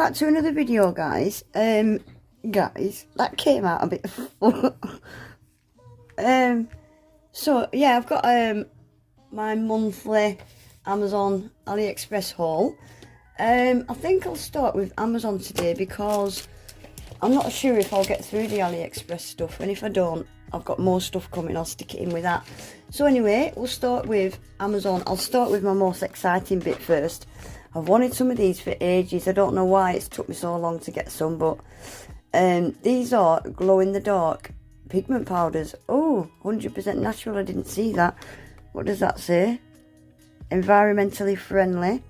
back to another video, guys. Guys, that came out a bit so yeah, I've got my monthly Amazon AliExpress haul. I think I'll start with Amazon today because I'm not sure if I'll get through the AliExpress stuff, and if I don't, I've got more stuff coming. I'll stick it in with that. So anyway, we'll start with Amazon. I'll start with my most exciting bit first. I've wanted some of these for ages. I don't know why it's took me so long to get some, but these are glow-in-the-dark pigment powders. Oh, 100% natural. I didn't see that. What does that say? Environmentally friendly.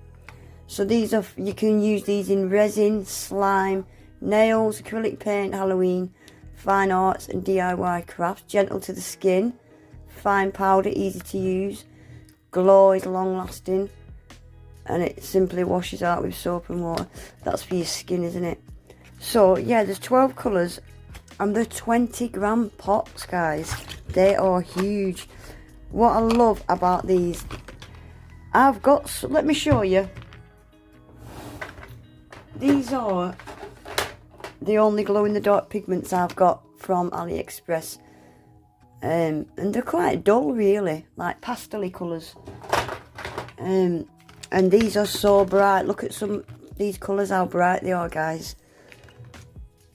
So these are, you can use these in resin, slime, nails, acrylic paint, Halloween, fine arts and DIY crafts. Gentle to the skin, fine powder, easy to use, glow is long lasting, and it simply washes out with soap and water. That's for your skin, isn't it? So yeah, there's 12 colours and they're 20-gram pots, guys. They are huge. What I love about these, I've got, let me show you. These are the only glow-in-the-dark pigments I've got from AliExpress. And they're quite dull, really, like pastel-y colours. And these are so bright. Look at these colours, how bright they are, guys.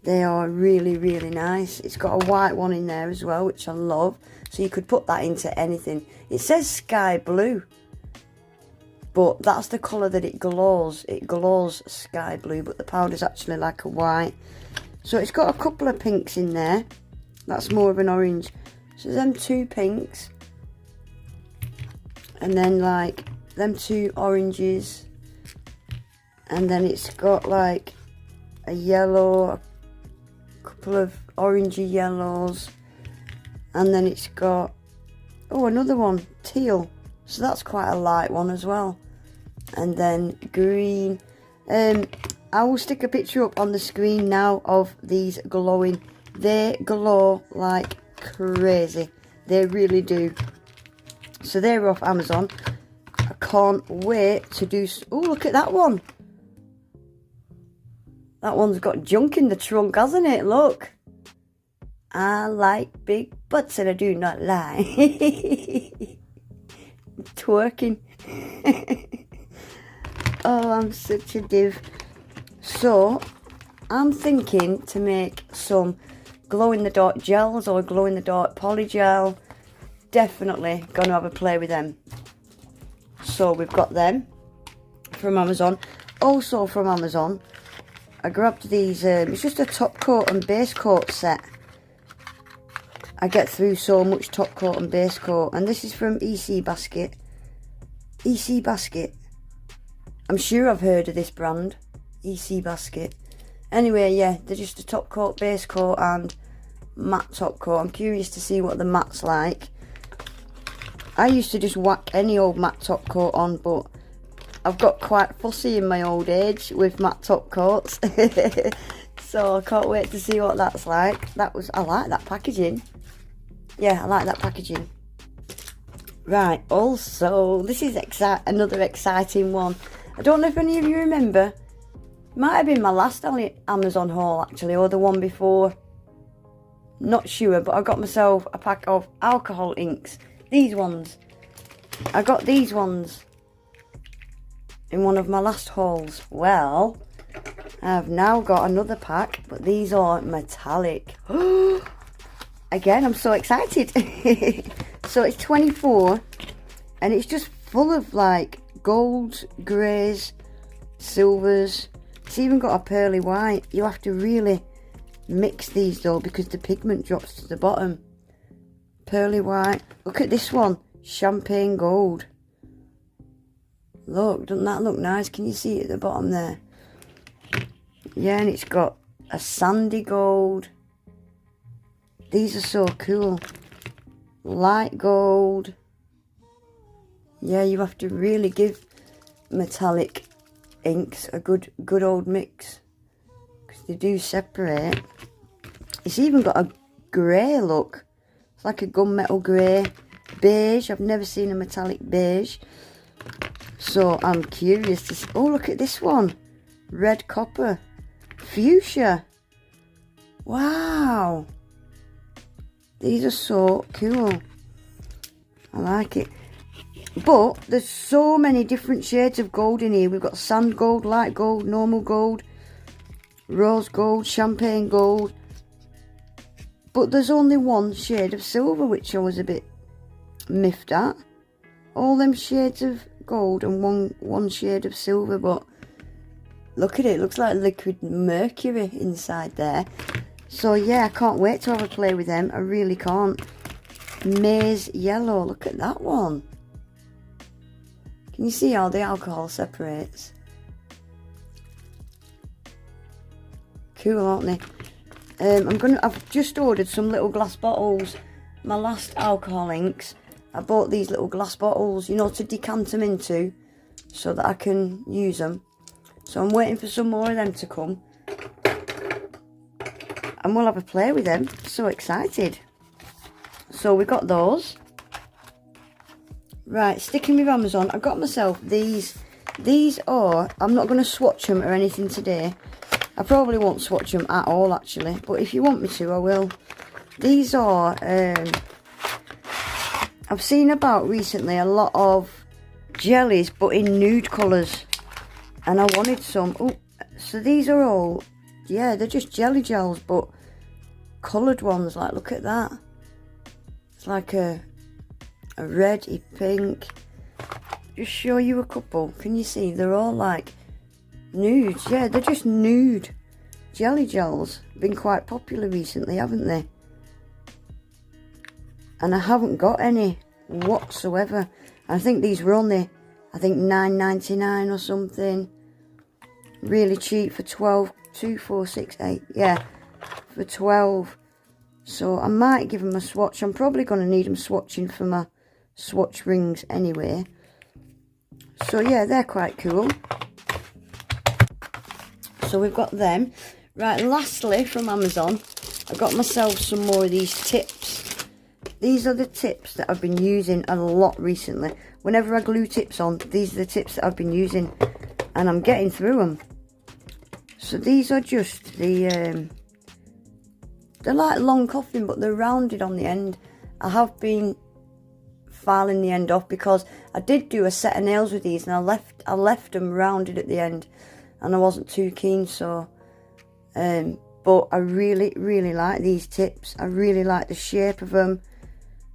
They are really, really nice. It's got a white one in there as well, which I love. So you could put that into anything. It says sky blue, but that's the colour that it glows. It glows sky blue, but the powder's actually like a white. So it's got a couple of pinks in there. That's more of an orange. So them 2 pinks. And then like them 2 oranges. And then it's got like a yellow, a couple of orangey yellows. And then it's got, oh, another one, teal. So that's quite a light one as well. And then green. I will stick a picture up on the screen now of these glowing. They glow like crazy. They really do. So they're off Amazon. I can't wait to do. Oh, look at that one. That one's got junk in the trunk, hasn't it? Look. I like big butts and I do not lie. Twerking. Oh, I'm such a div. So, I'm thinking to make some glow-in-the-dark gels or glow-in-the-dark polygel. Definitely going to have a play with them. So, we've got them from Amazon. Also from Amazon, I grabbed these, it's just a top coat and base coat set. I get through so much top coat and base coat. And this is from EC Basket. EC Basket. I'm sure I've heard of this brand. EC Basket. Anyway, yeah, they're just a top coat, base coat and matte top coat. I'm curious to see what the matte's like. I used to just whack any old matte top coat on, but I've got quite fussy in my old age with matte top coats. So I can't wait to see what that's like. I like that packaging. Yeah, I like that packaging. Right, also, this is another exciting one. I don't know if any of you remember. Might have been my last Amazon haul, actually, or the one before. Not sure, but I got myself a pack of alcohol inks. These ones. I got these ones in one of my last hauls. Well, I've now got another pack, but these are metallic. Again, I'm so excited. So it's 24, and it's just full of like golds, greys, silvers. It's even got a pearly white. You have to really mix these though, because the pigment drops to the bottom. Pearly white. Look at this one. Champagne gold. Look, doesn't that look nice? Can you see it at the bottom there? Yeah, and it's got a sandy gold. These are so cool. Light gold. Yeah, you have to really give metallic inks a good old mix, because they do separate. It's even got a grey look. It's like a gunmetal grey. Beige. I've never seen a metallic beige. So I'm curious to see. Oh, look at this one. red copper, fuchsia. Wow, these are so cool. I like it. But there's so many different shades of gold in here. We've got sand gold, light gold, normal gold, rose gold, champagne gold. But there's only one shade of silver, which I was a bit miffed at. All them shades of gold and one shade of silver. But look at it, looks like liquid mercury inside there. So yeah, I can't wait to have a play with them. I really can't. Maize yellow, look at that one. Can you see how the alcohol separates? Cool, aren't they? I've just ordered some little glass bottles. My last alcohol inks, I bought these little glass bottles, you know, to decant them into, so that I can use them. So I'm waiting for some more of them to come, and we'll have a play with them. So excited. So we got those. Right, sticking with Amazon, I got myself these. These are, I'm not going to swatch them or anything today. I probably won't swatch them at all, actually. But if you want me to, I will. These are, I've seen about recently a lot of jellies, but in nude colours. And I wanted some. Oh, so these are all, yeah, they're just jelly gels, but coloured ones. Like, look at that. It's like a reddy pink. Just show you a couple. Can you see? They're all like nudes. Yeah, they're just nude jelly gels. Been quite popular recently, haven't they? And I haven't got any whatsoever. I think these were only, I think, $9.99 or something. Really cheap for 12. 2, 4, 6, 8. Yeah, for 12. So I might give them a swatch. I'm probably going to need them swatching for my swatch rings anyway. So yeah, they're quite cool. So we've got them. Right, lastly from Amazon, I got myself some more of these tips. These are the tips that I've been using a lot recently. Whenever I glue tips on, these are the tips that I've been using, and I'm getting through them. So these are just the they're like long coffin, but they're rounded on the end. I have been filing the end off because I did do a set of nails with these, and I left them rounded at the end, and I wasn't too keen. So but I really like these tips. I really like the shape of them.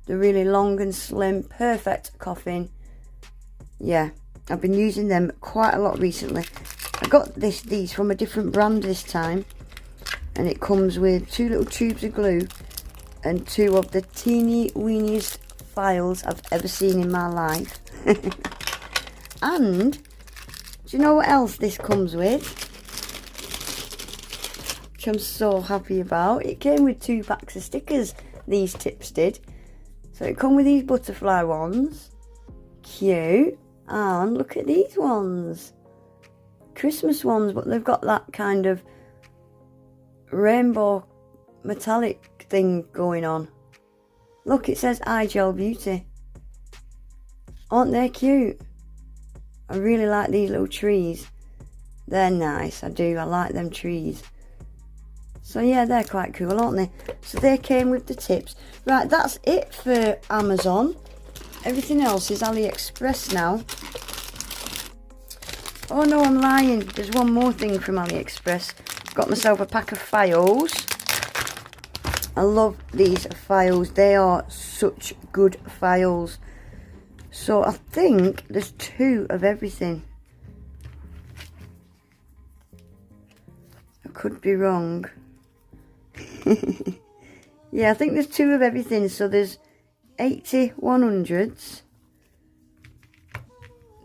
They're really long and slim, perfect coffin. Yeah, I've been using them quite a lot recently. I got these from a different brand this time, and it comes with 2 little tubes of glue and 2 of the teeny weeniest files I've ever seen in my life. And do you know what else this comes with, which I'm so happy about? It came with 2 packs of stickers, these tips did. So it come with these butterfly ones, cute, and look at these ones, Christmas ones, but they've got that kind of rainbow metallic thing going on. Look, it says Eye Gel Beauty. Aren't they cute? I really like these little trees. They're nice, I do, I like them trees. So yeah, they're quite cool, aren't they? So they came with the tips. Right, that's it for Amazon. Everything else is AliExpress now. Oh no, I'm lying. There's one more thing from AliExpress. Got myself a pack of files. I love these files. They are such good files. So I think there's 2 of everything. I could be wrong. Yeah, I think there's 2 of everything. So there's 80 100s.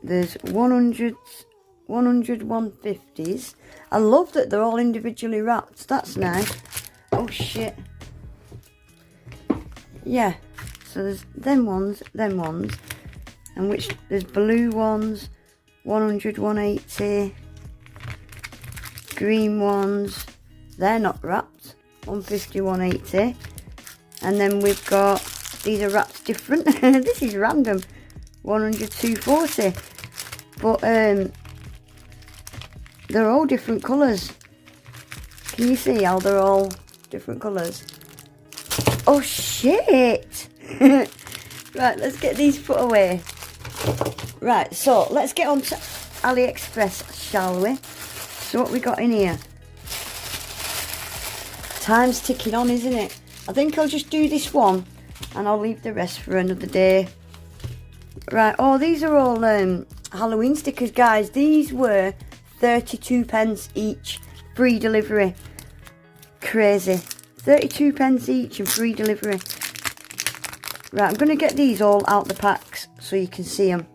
There's 100 150s. I love that they're all individually wrapped. That's nice. Oh shit. Yeah, so there's them ones, and which there's blue ones, 100, 180, green ones, they're not wrapped, 150, 180, and then we've got, these are wrapped different. This is random, 100, 240, but they're all different colours. Can you see how they're all different colours? Oh shit! Right, let's get these put away. Right, so let's get on to AliExpress, shall we? So what we got in here? Time's ticking on, isn't it? I think I'll just do this one and I'll leave the rest for another day. Right, oh, these are all Halloween stickers, guys. These were 32p each, free delivery. Crazy. 32p each and free delivery. Right, I'm going to get these all out the packs so you can see them.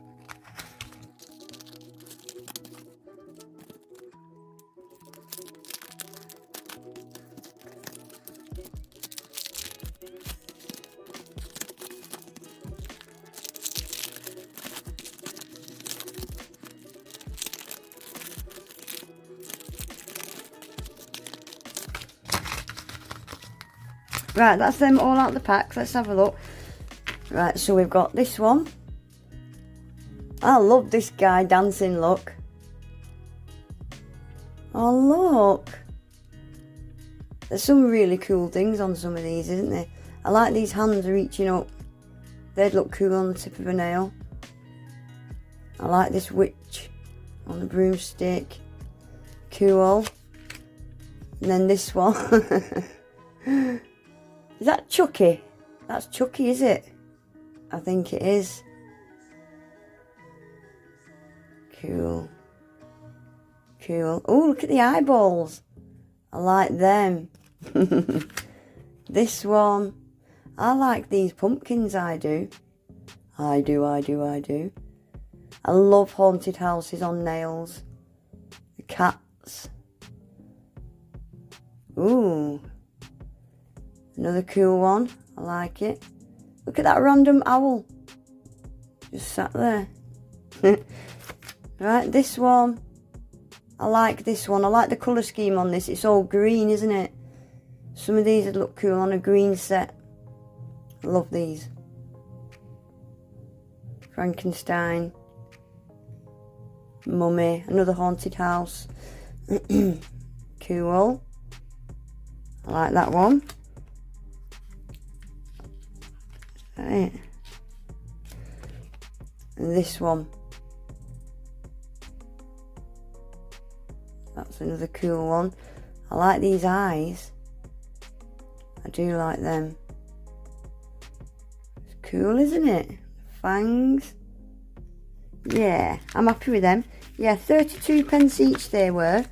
Right, that's them all out the packs. Let's have a look. Right, so we've got this one. I love this guy dancing, look. Oh, look. There's some really cool things on some of these, isn't there? I like these hands reaching up. They'd look cool on the tip of a nail. I like this witch on the broomstick. Cool. And then this one. Is that Chucky? That's Chucky, is it? I think it is. Cool. Cool. Oh, look at the eyeballs. I like them. This one. I like these pumpkins, I do. I do. I love haunted houses on nails. The cats. Ooh. Another cool one. I like it. Look at that random owl. Just sat there. Right, this one. I like this one. I like the colour scheme on this. It's all green, isn't it? Some of these would look cool on a green set. I love these. Frankenstein. Mummy. Another haunted house. Cool. I like that one. Right. And this one. That's another cool one. I like these eyes. I do like them. It's cool, isn't it? Fangs. Yeah, I'm happy with them. Yeah, 32p each they were,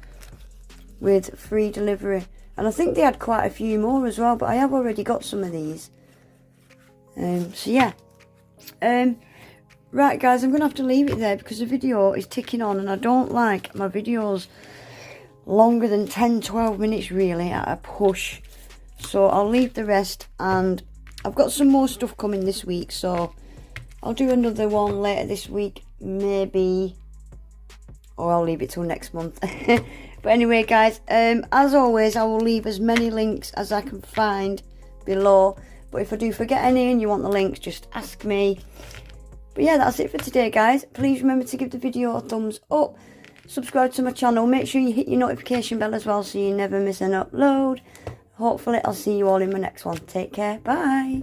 with free delivery. And I think they had quite a few more as well, but I have already got some of these. So yeah. Right guys, I'm going to have to leave it there because the video is ticking on and I don't like my videos longer than 10-12 minutes really at a push. So I'll leave the rest, and I've got some more stuff coming this week, so I'll do another one later this week maybe, or I'll leave it till next month. But anyway guys, as always I will leave as many links as I can find below, but if I do forget any and you want the links, just ask me. But yeah, that's it for today guys. Please remember to give the video a thumbs up, subscribe to my channel, make sure you hit your notification bell as well so you never miss an upload. Hopefully I'll see you all in my next one. Take care, bye.